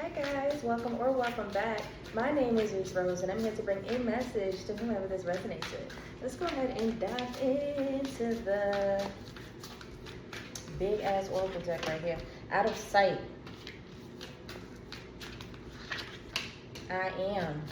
Hi guys, welcome or welcome back. My name is Rees and I'm here to bring a message to whomever this resonates with. Let's go ahead and dive into the big ass oracle deck right here. Out of sight. I am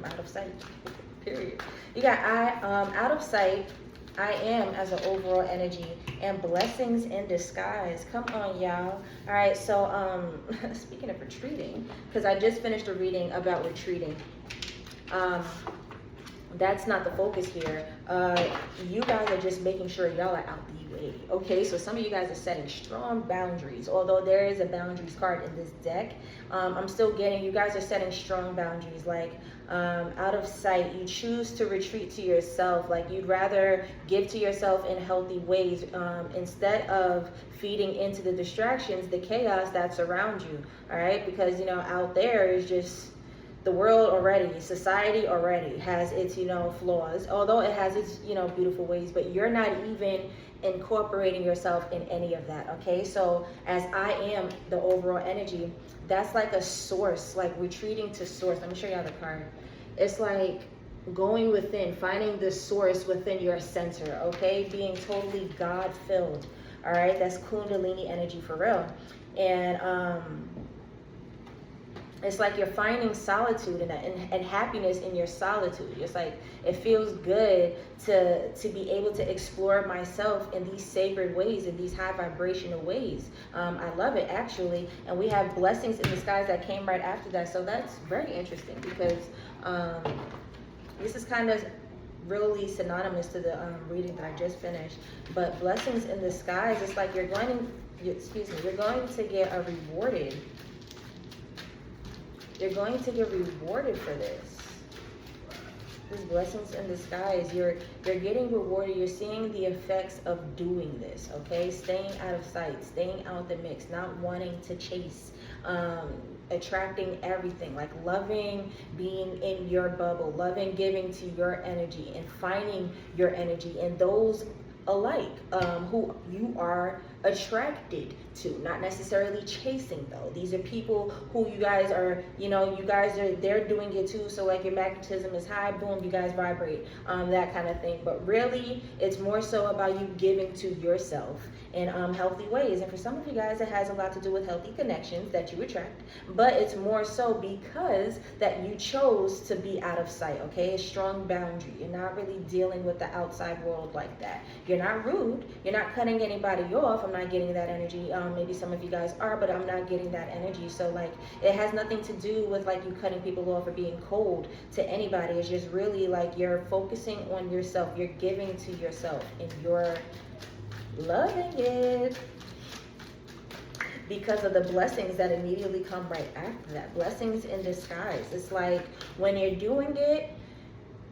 out of sight. Period. You got out of sight. I am as an overall energy and blessings in disguise. Come on, y'all. All right, so speaking of retreating, because I just finished a reading about retreating. That's not the focus here. You guys are just making sure y'all are out the way. Okay, so some of you guys are setting strong boundaries. Although there is a boundaries card in this deck, I'm still getting you guys are setting strong boundaries. Like out of sight, you choose to retreat to yourself. Like you'd rather give to yourself in healthy ways instead of feeding into the distractions, the chaos that's around you. All right, because you know out there is just the world already, society already has its, flaws, although it has its, beautiful ways, but you're not even incorporating yourself in any of that, okay? So as I am the overall energy, that's like a source, like retreating to source. Let me show you how the card. It's like going within, finding the source within your center, okay? Being totally God-filled, all right? That's Kundalini energy for real. And, it's like you're finding solitude and happiness in your solitude. It's like it feels good to be able to explore myself in these sacred ways, in these high vibrational ways. I love it actually. And we have blessings in disguise that came right after that. So that's very interesting because this is kind of really synonymous to the reading that I just finished. But blessings in disguise, it's like you're going to get rewarded. You're going to get rewarded for this. These blessings in disguise. You're getting rewarded. You're seeing the effects of doing this, okay? Staying out of sight, staying out the mix, not wanting to chase, attracting everything, like loving being in your bubble, loving giving to your energy and finding your energy in those alike who you are attracted to, not necessarily chasing though. These are people who you guys are, they're doing it too. So like your magnetism is high, boom, you guys vibrate, that kind of thing. But really, it's more so about you giving to yourself in healthy ways. And for some of you guys, it has a lot to do with healthy connections that you attract. But it's more so because that you chose to be out of sight, okay? A strong boundary. You're not really dealing with the outside world like that. You're not rude. You're not cutting anybody off. I'm not getting that energy. Maybe some of you guys are, but I'm not getting that energy. So like it has nothing to do with like you cutting people off or being cold to anybody. It's just really like you're focusing on yourself. You're giving to yourself and you're loving it because of the blessings that immediately come right after that. Blessings in disguise. It's like when you're doing it,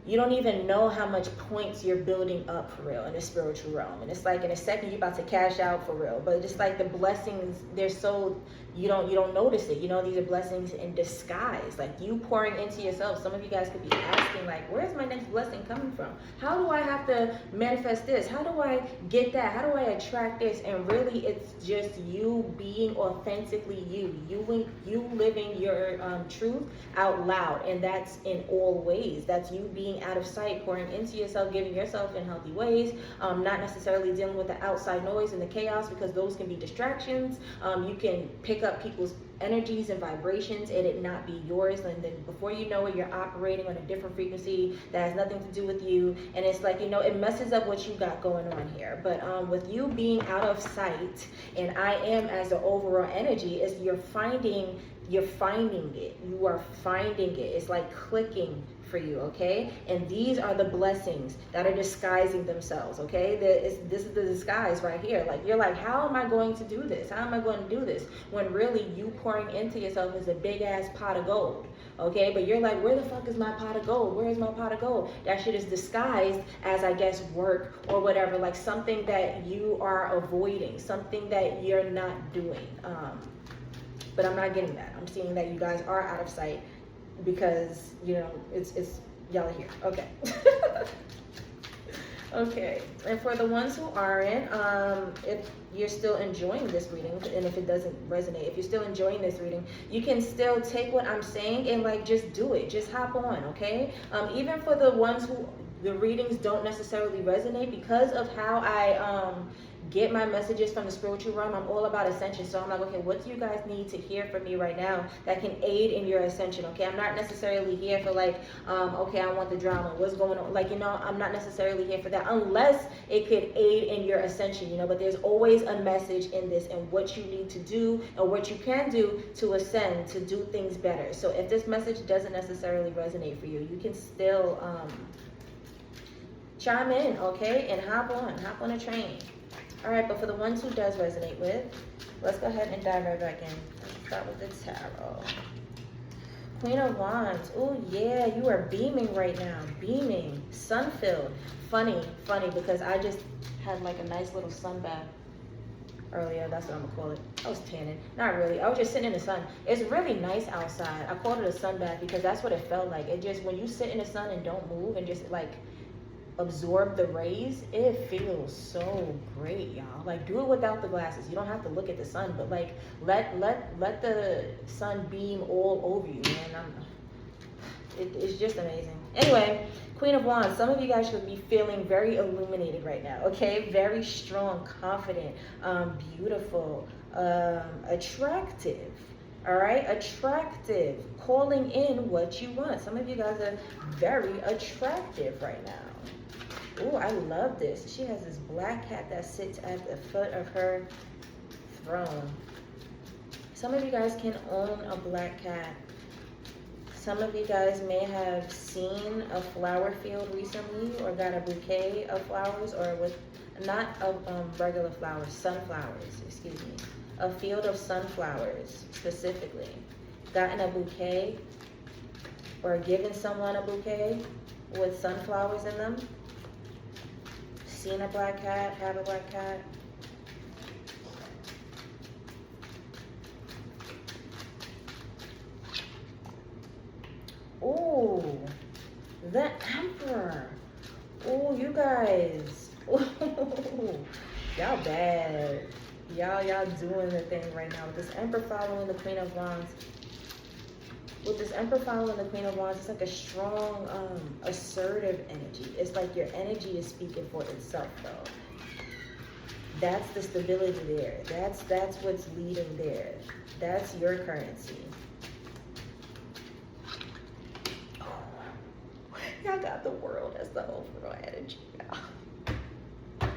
you don't even know how much points you're building up for real in the spiritual realm. And it's like in a second you're about to cash out for real. But it's like the blessings, they're so, you don't notice it. These are blessings in disguise. Like you pouring into yourself. Some of you guys could be asking like, where's my next blessing coming from? How do I have to manifest this? How do I get that? How do I attract this? And really it's just you being authentically you. You living your truth out loud. And that's in all ways. That's you being out of sight, pouring into yourself, giving yourself in healthy ways, not necessarily dealing with the outside noise and the chaos because those can be distractions. You can pick up people's energies and vibrations and it not be yours, and then before you know it, you're operating on a different frequency that has nothing to do with you, and it's like, it messes up what you got going on here. But with you being out of sight and I am as the overall energy, is you're finding it. You are finding it. It's like clicking for you, okay? And these are the blessings that are disguising themselves, okay? This is the disguise right here. Like you're like, how am I going to do this? How am I going to do this? When really you pouring into yourself is a big ass pot of gold, okay? But you're like, where the fuck is my pot of gold? Where is my pot of gold? That shit is disguised as, I guess, work or whatever, like something that you are avoiding, something that you're not doing. But I'm not getting that. I'm seeing that you guys are out of sight because, it's y'all are here. Okay. Okay, and for the ones who aren't, if you're still enjoying this reading, and if it doesn't resonate, if you're still enjoying this reading, you can still take what I'm saying and like just do it. Just hop on, okay? Even for the ones who the readings don't necessarily resonate, because of how I get my messages from the spiritual realm, I'm all about ascension. So I'm like, okay, what do you guys need to hear from me right now that can aid in your ascension? Okay, I'm not necessarily here for like, okay, I want the drama, what's going on, like, you know, I'm not necessarily here for that unless it could aid in your ascension, you know. But there's always a message in this and what you need to do and what you can do to ascend, to do things better. So if this message doesn't necessarily resonate for you, you can still chime in, okay, and hop on a train. All right, but for the ones who does resonate with, let's go ahead and dive right back in. Let's start with the tarot. Queen of Wands. Oh yeah, you are beaming right now. Beaming, sun-filled. Funny, because I just had like a nice little sun bath earlier. That's what I'm gonna call it. I was tanning. Not really. I was just sitting in the sun. It's really nice outside. I called it a sun bath because that's what it felt like. It just, when you sit in the sun and don't move and just like absorb the rays, it feels so great, y'all. Like, do it without the glasses. You don't have to look at the sun, but like let the sun beam all over you, man. It's just amazing. Anyway, Queen of Wands, some of you guys should be feeling very illuminated right now, okay? Very strong, confident, beautiful, attractive. All right, attractive, calling in what you want. Some of you guys are very attractive right now. Oh, I love this. She has this black cat that sits at the foot of her throne. Some of you guys can own a black cat. Some of you guys may have seen a flower field recently or got a bouquet of flowers, or with not of regular flowers, sunflowers, excuse me. A field of sunflowers specifically. Gotten a bouquet or given someone a bouquet with sunflowers in them. Seen a black cat, have a black cat. Oh, the Emperor. Oh, you guys. Ooh, y'all bad. Y'all doing the thing right now. With this Emperor following the Queen of Wands. With this Emperor following the Queen of Wands, it's like a strong, assertive energy. It's like your energy is speaking for itself, though. That's the stability there. That's what's leading there. That's your currency. Oh, y'all got the World as the overall energy, y'all.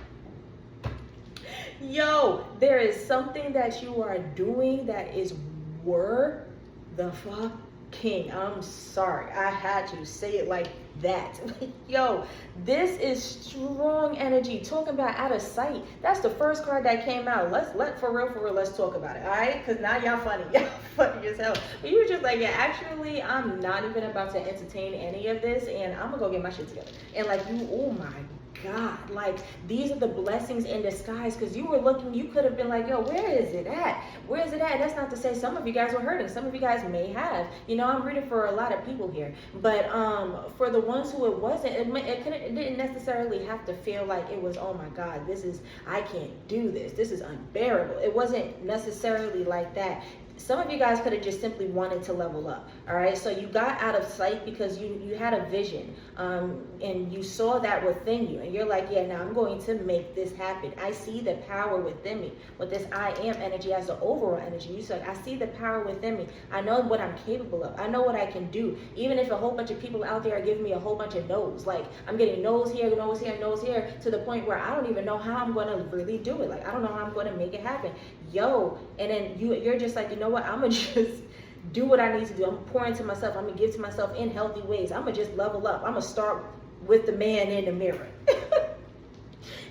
Yo, there is something that you are doing that is worth the fuck king. I'm sorry, I had to say it like that. Yo, this is strong energy. Talking about out of sight. That's the first card that came out. For real, let's talk about it. All right, because now y'all funny. Y'all funny as hell. But you were just like, yeah, actually, I'm not even about to entertain any of this, and I'm gonna go get my shit together. And like, you, oh my God, like, these are the blessings in disguise, because you were looking, you could have been like, yo, where is it at? Where is it at? And that's not to say some of you guys were hurting. Some of you guys may have. You know, I'm rooting for a lot of people here. But for the ones who it wasn't, it didn't necessarily have to feel like it was, oh my God, I can't do this. This is unbearable. It wasn't necessarily like that. Some of you guys could have just simply wanted to level up. All right, so you got out of sight because you had a vision, and you saw that within you, and you're like, yeah, now I'm going to make this happen. I see the power within me. With this I am energy as the overall energy, you said, I see the power within me. I know what I'm capable of. I know what I can do. Even if a whole bunch of people out there are giving me a whole bunch of no's, like I'm getting no's here, to the point where I don't even know how I'm going to really do it. Like, I don't know how I'm going to make it happen. Yo, and then you're just like, you know what, I'm gonna just do what I need to do. I'm pouring to myself. I'm gonna give to myself in healthy ways. I'm gonna just level up. I'm gonna start with the man in the mirror.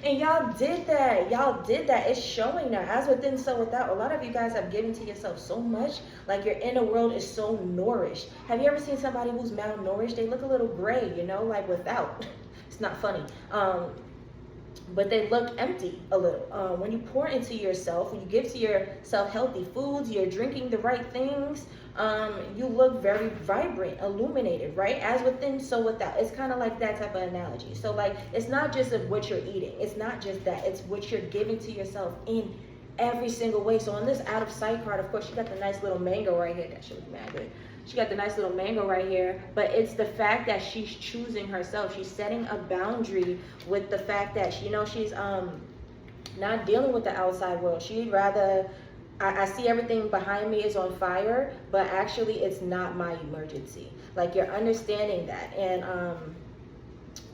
And y'all did that. It's showing now. As within, so without. A lot of you guys have given to yourself so much. Like, your inner world is so nourished. Have you ever seen somebody who's malnourished? They look a little gray, you know, like without. It's not funny. but they look empty a little. When you pour into yourself, when you give to yourself healthy foods, you're drinking the right things, you look very vibrant, illuminated, right? As within, so without. It's kind of like that type of analogy. So like, it's not just of what you're eating. It's not just that. It's what you're giving to yourself in every single way. So on this out of sight card, of course, you got the nice little mango right here. That should look mad good. She got the nice little mango right here, but it's the fact that she's choosing herself. She's setting a boundary with the fact that she's not dealing with the outside world. She'd rather, I see everything behind me is on fire, but actually it's not my emergency. Like, you're understanding that and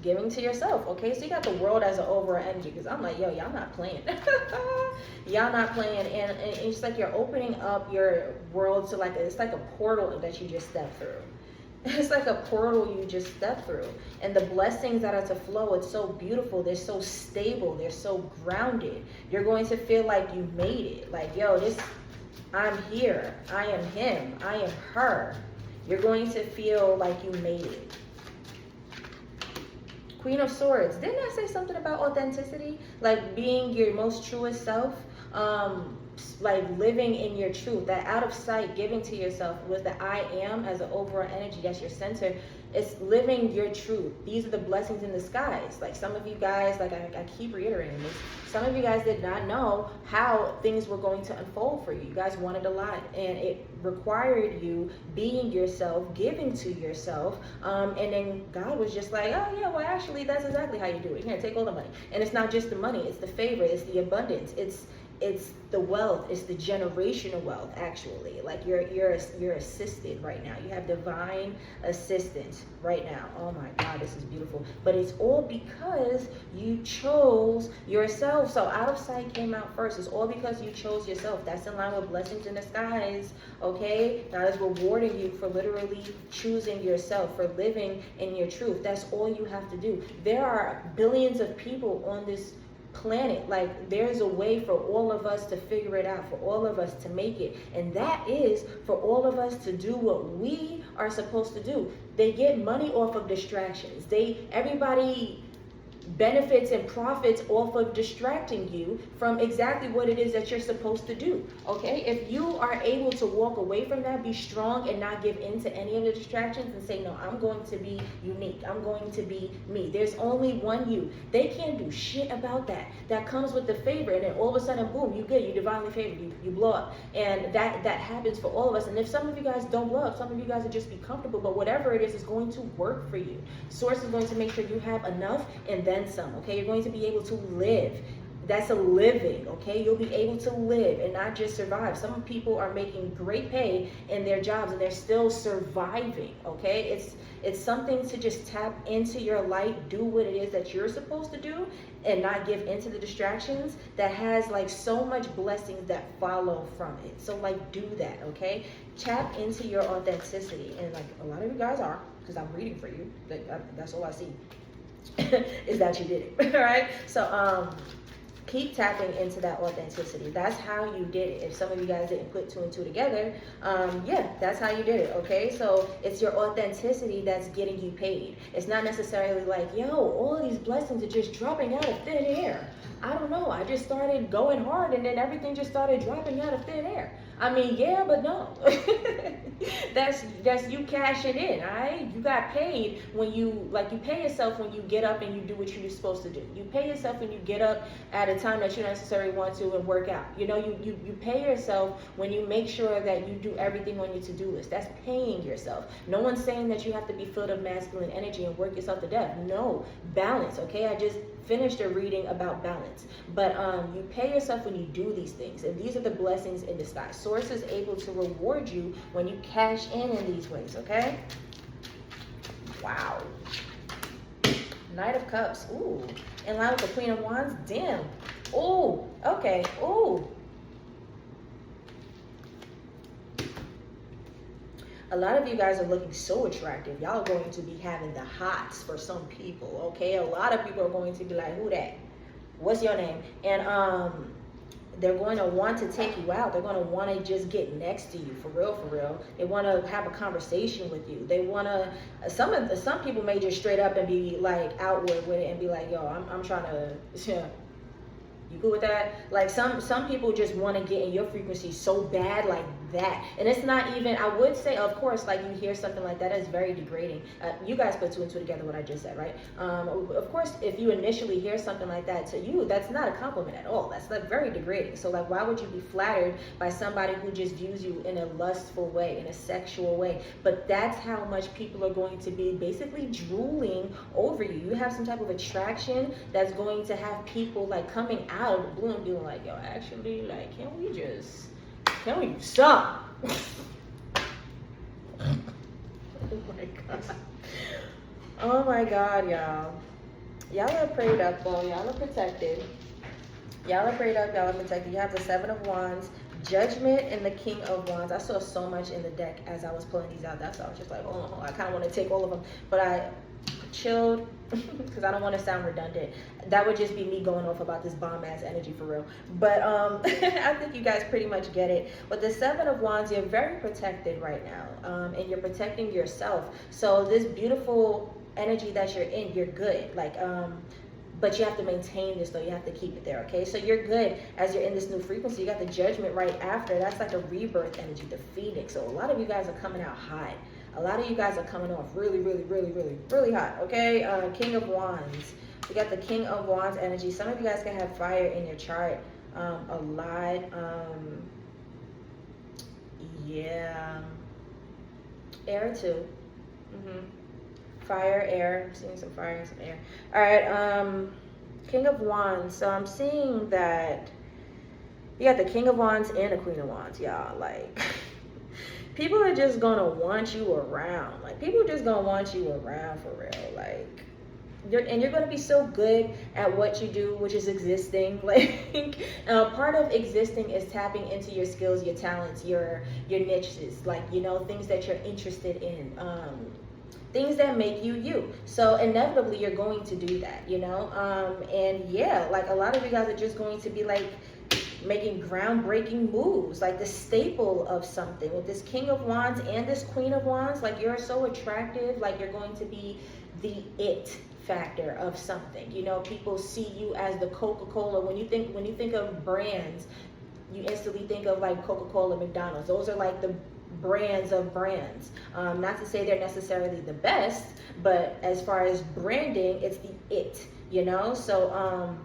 giving to yourself. Okay, so you got the world as an overall energy, because I'm like, yo, y'all not playing. Y'all not playing. And it's like you're opening up your world to like, it's like a portal that you just stepped through. It's like a portal you just stepped through, and the blessings that are to flow, it's so beautiful. They're so stable, they're so grounded. You're going to feel like you made it. Like, yo, I'm here, I am him, I am her. You're going to feel like you made it. Queen of Swords. Didn't I say something about authenticity? Like being your most truest self? Like living in your truth. That out of sight, giving to yourself was the I am as an overall energy. That's your center. It's living your truth. These are the blessings in disguise. Like some of you guys, like I keep reiterating this, some of you guys did not know how things were going to unfold for you. You guys wanted a lot, and it required you being yourself, giving to yourself, and then God was just like, oh yeah, well actually that's exactly how you do it. Here, take all the money. And it's not just the money, it's the favor, it's the abundance, it's the wealth, it's the generational wealth. Actually, like you're assisted right now. You have divine assistance right now. Oh my God, this is beautiful. But it's all because you chose yourself. So out of sight came out first. It's all because you chose yourself. That's in line with blessings in disguise. Okay, God is rewarding you for literally choosing yourself, for living in your truth. That's all you have to do. There are billions of people on this planet. Like, there's a way for all of us to figure it out, for all of us to make it, and that is for all of us to do what we are supposed to do. They get money off of distractions. Everybody benefits and profits off of distracting you from exactly what it is that you're supposed to do. Okay, if you are able to walk away from that, be strong and not give in to any of the distractions and say, no, I'm going to be unique, I'm going to be me. There's only one you. They can't do shit about that. That comes with the favor, and then all of a sudden, boom, you good, you divinely favored, you blow up. And that happens for all of us. And if some of you guys don't blow up, some of you guys will just be comfortable, but whatever it is going to work for you. Source is going to make sure you have enough and then some. Okay, you're going to be able to live. That's a living. Okay, you'll be able to live and not just survive. Some people are making great pay in their jobs and they're still surviving. Okay, it's something to just tap into your light, do what it is that you're supposed to do, and not give into the distractions that has like so much blessings that follow from it. So like, do that. Okay, tap into your authenticity, and like a lot of you guys are, because I'm reading for you. That's all I see. Is that you did it. All right, so keep tapping into that authenticity. That's how you did it. If some of you guys didn't put two and two together, yeah, that's how you did it. Okay, so it's your authenticity that's getting you paid. It's not necessarily like, yo, all of these blessings are just dropping out of thin air. I don't know, I just started going hard and then everything just started dropping out of thin air. I mean, yeah, but no. that's you cashing in, all right? You got paid when you pay yourself when you get up and you do what you're supposed to do. You pay yourself when you get up at a time that you don't necessarily want to and work out. You know, you pay yourself when you make sure that you do everything on your to-do list. That's paying yourself. No one's saying that you have to be filled of masculine energy and work yourself to death. No, balance, okay? I just finished a reading about balance. But you pay yourself when you do these things, and these are the blessings in disguise. Source is able to reward you when you cash in these ways, okay? Wow. Knight of Cups. Ooh. In line with the Queen of Wands. Damn. Ooh. Okay. Ooh. A lot of you guys are looking so attractive. Y'all are going to be having the hots for some people, okay? A lot of people are going to be like, who that? What's your name? And they're going to want to take you out. They're going to want to just get next to you, for real, for real. They want to have a conversation with you. They want to, some people may just straight up and be like outward with it and be like, yo, I'm trying to, yeah. You good with that? Like some people just want to get in your frequency so bad, like that. And it's not even, I would say, of course, like you hear something like that, it's very degrading. You guys put two and two together what I just said, right? Of course, if you initially hear something like that to you, that's not a compliment at all. That's like very degrading. So like, why would you be flattered by somebody who just views you in a lustful way, in a sexual way? But that's how much people are going to be basically drooling over you. You have some type of attraction that's going to have people like coming out of the blue and being like, yo, actually, like, can we do something? Oh my god. Oh my god, y'all. Y'all are prayed up though. Y'all are protected. Y'all are prayed up. Y'all are protected. You have the Seven of Wands, Judgment, and the King of Wands. I saw so much in the deck as I was pulling these out. That's why I was just like, oh, I kind of want to take all of them, but I chilled because I don't want to sound redundant. That would just be me going off about this bomb ass energy for real. But I think you guys pretty much get it. With the Seven of Wands, you're very protected right now, and you're protecting yourself. So this beautiful energy that you're in, you're good. Like but you have to maintain this though. You have to keep it there, okay? So you're good as you're in this new frequency. You got the Judgment right after. That's like a rebirth energy, the Phoenix. So a lot of you guys are coming out hot. A lot of you guys are coming off really, really, really, really, really hot, okay? King of Wands. We got the King of Wands energy. Some of you guys can have fire in your chart a lot. Yeah. Air too. Fire, air. I'm seeing some fire and some air. All right, King of Wands. So I'm seeing that you got the King of Wands and the Queen of Wands, y'all. Like, people are just gonna want you around. Like, people are just gonna want you around for real. Like, you're gonna be so good at what you do, which is existing. Like, part of existing is tapping into your skills, your talents, your niches. Like, you know, things that you're interested in. Things that make you you. So inevitably you're going to do that, you know? And yeah, like a lot of you guys are just going to be like making groundbreaking moves, like the staple of something. With this King of Wands and this Queen of Wands, like you're so attractive, like you're going to be the it factor of something. You know, people see you as the Coca-Cola. When you think of brands, you instantly think of like Coca-Cola, McDonald's. Those are like the brands of brands. Not to say they're necessarily the best, but as far as branding, it's the it, you know? So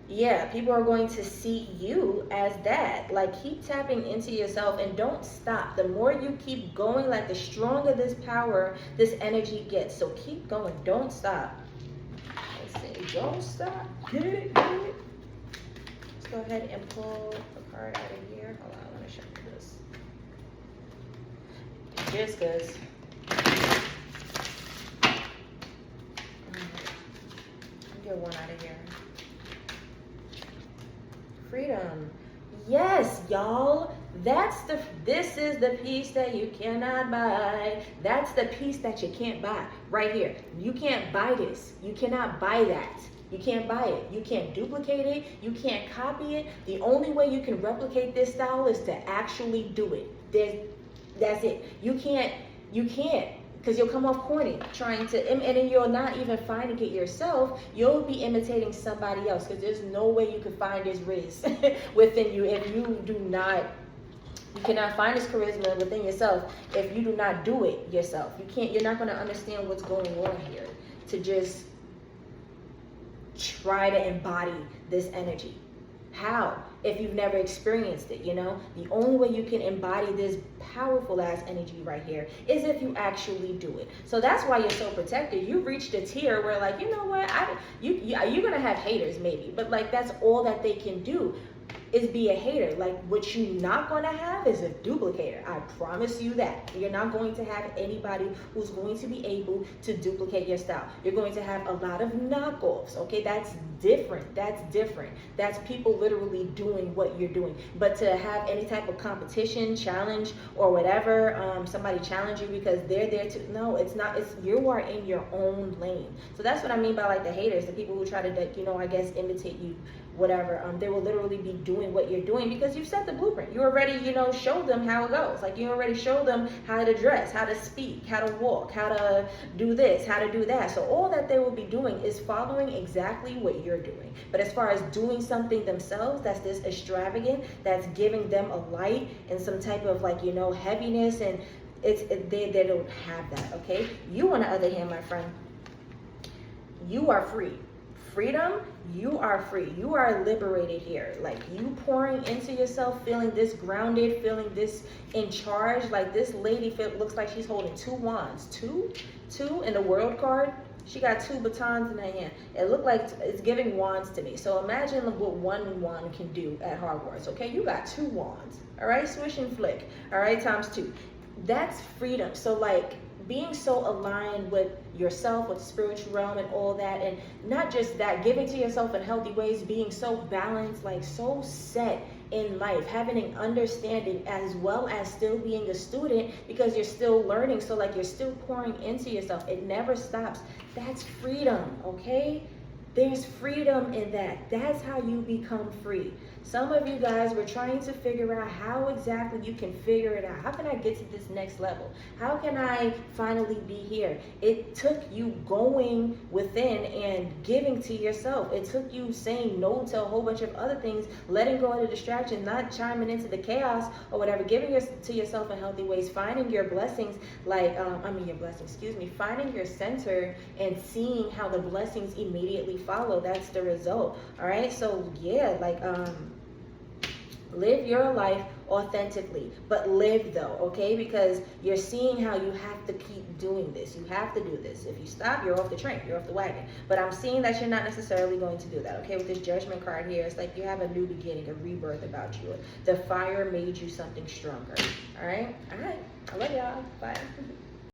yeah, people are going to see you as that. Like, keep tapping into yourself and don't stop. The more you keep going, like the stronger this power, this energy gets. So keep going, don't stop. Let's see, don't stop. Get it, get it. Let's go ahead and pull the card out of here. Hold on, I want to show you this. Just because. Get one out of here. Freedom. Yes, y'all. This is the peace that you cannot buy. That's the peace that you can't buy right here. You can't buy this. You cannot buy that. You can't buy it. You can't duplicate it. You can't copy it. The only way you can replicate this style is to actually do it. That's it. You can't, because you'll come off corny trying to, and then you're not even finding it yourself. You'll be imitating somebody else, because there's no way you can find this Rees within you if you do not. You cannot find this charisma within yourself if you do not do it yourself. You're not going to understand what's going on here to just try to embody this energy. How? If you've never experienced it, you know? The only way you can embody this powerful ass energy right here is if you actually do it. So that's why you're so protected. You've reached a tier where, like, you know what? You're gonna have haters maybe, but like that's all that they can do is be a hater. Like, what you're not going to have is a duplicator. I promise you that. You're not going to have anybody who's going to be able to duplicate your style. You're going to have a lot of knockoffs, okay? That's different. That's different. That's people literally doing what you're doing. But to have any type of competition, challenge, or whatever, somebody challenge you because they're there to, no, it's not. It's, you are in your own lane. So that's what I mean by like the haters, the people who try to, you know, I guess imitate you whatever, they will literally be doing what you're doing because you've set the blueprint. You already, showed them how it goes. Like, you already showed them how to dress, how to speak, how to walk, how to do this, how to do that. So all that they will be doing is following exactly what you're doing. But as far as doing something themselves that's this extravagant, that's giving them a light and some type of heaviness, and they don't have that. Okay, you on the other hand, my friend, you are free. Freedom, you are free. You are liberated here. Like, you pouring into yourself, feeling this grounded, feeling this in charge. Like, this lady looks like she's holding 2 wands. Two in the world card. She got 2 batons in her hand. It looked like it's giving wands to me. So imagine what 1 wand can do at Hogwarts. Okay, you got 2 wands. All right, swish and flick. All right, times 2. That's freedom. So like, being so aligned with yourself, with the spiritual realm and all that, and not just that, giving to yourself in healthy ways, being so balanced, like so set in life, having an understanding as well as still being a student because you're still learning. So like, you're still pouring into yourself. It never stops. That's freedom, okay? There's freedom in that. That's how you become free. Some of you guys were trying to figure out how exactly you can figure it out. How can I get to this next level? How can I finally be here? It took you going within and giving to yourself. It took you saying no to a whole bunch of other things, letting go of the distractions, not chiming into the chaos or whatever, giving to yourself in healthy ways, finding your blessings, finding your center and seeing how the blessings immediately follow. That's the result. All right. So yeah, like, live your life authentically, but live though, okay? Because you're seeing how you have to keep doing this. You have to do this. If you stop, you're off the train, you're off the wagon. But I'm seeing that you're not necessarily going to do that, okay? With this Judgment card here, it's like you have a new beginning, a rebirth about you. The fire made you something stronger, all right? All right, I love y'all. Bye.